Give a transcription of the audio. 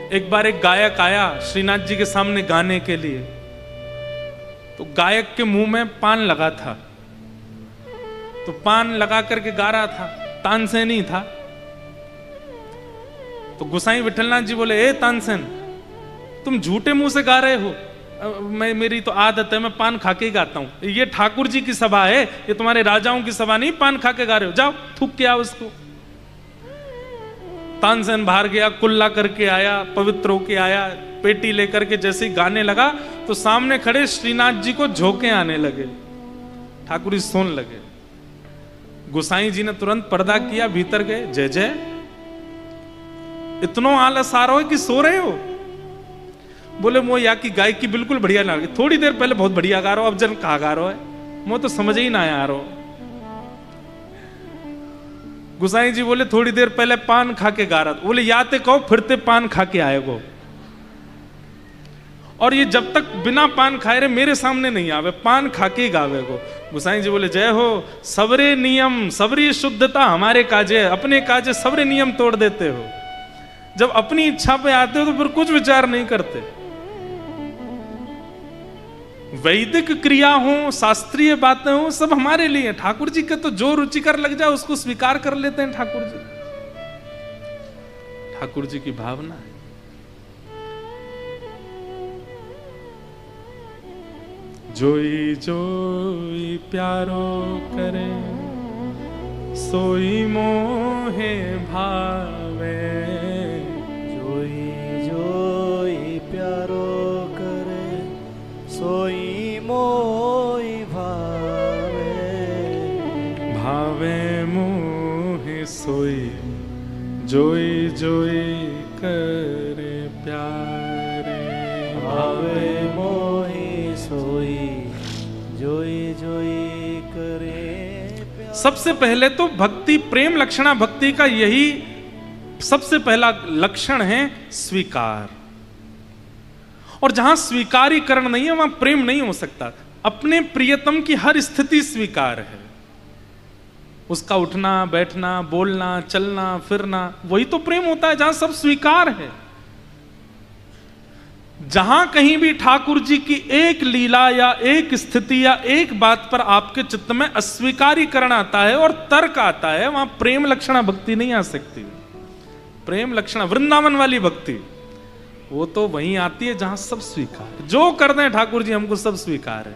एक बार एक गायक आया श्रीनाथ जी के सामने गाने के लिए, तो गायक के मुंह में पान लगा था, तो पान लगा करके गा रहा था, तानसेन ही था। तो गोसाई विठलनाथ जी बोले, ए तानसेन, तुम झूठे मुंह से गा रहे हो। मेरी तो आदत है, मैं पान खा के ही गाता हूं। ये ठाकुर जी की सभा है, ये तुम्हारे राजाओं की सभा नहीं, पान खा के गा रहे हो, जाओ थूक के आओ उसको। तानसेन बाहर गया, कुल्ला करके आया, पवित्र होके आया, पेटी लेकर के जैसे ही गाने लगा तो सामने खड़े श्रीनाथ जी को झोंके आने लगे। ठाकुर जी सोने लगे। गोसाई जी ने तुरंत पर्दा किया, भीतर गए, जय जय, इतना आलस आ रहा है कि सो रहे हो? बोले मो या की गायकी बिल्कुल बढ़िया ना लगी, थोड़ी देर पहले बहुत बढ़िया गा रहा हो, अब जन कहा गा रहा है, मो तो समझ ही ना आ रहा। गुसाई जी बोले थोड़ी देर पहले पान खा के गा रहा था। बोले याते कहो फिरते पान खा के आएगो, और ये जब तक बिना पान खाए रहे मेरे सामने नहीं आवे, पान खा के ही गावेगो। गुसाई जी बोले जय हो, सबरे नियम सबरी शुद्धता हमारे काजे, अपने काजे सबरे नियम तोड़ देते हो। जब अपनी इच्छा पे आते हो तो फिर कुछ विचार नहीं करते। वैदिक क्रिया हो, शास्त्रीय बातें हो, सब हमारे लिए। ठाकुर जी के तो जो रुचिकर लग जाए उसको स्वीकार कर लेते हैं ठाकुर जी। ठाकुर जी की भावना है। जोई जोई प्यारो करे, सोई मोहे भावे। जोई जोई प्यारो करे, सोई मोई भावे। भावे मोहे सोई, जोई जोई करे प्यारे। भावे मोही सोई, जोई जोई करे प्यारे। सबसे पहले तो भक्ति, प्रेम लक्षणा भक्ति का यही सबसे पहला लक्षण है, स्वीकार। और जहां स्वीकारीकरण नहीं है वहां प्रेम नहीं हो सकता। अपने प्रियतम की हर स्थिति स्वीकार है, उसका उठना बैठना, बोलना चलना फिरना, वही तो प्रेम होता है जहां सब स्वीकार है। जहां कहीं भी ठाकुर जी की एक लीला या एक स्थिति या एक बात पर आपके चित्त में अस्वीकारीकरण आता है और तर्क आता है, वहां प्रेम लक्षणा भक्ति नहीं आ सकती। प्रेम लक्षणा वृंदावन वाली भक्ति वो तो वहीं आती है जहां सब स्वीकार, जो कर दें ठाकुर जी हमको सब स्वीकार है।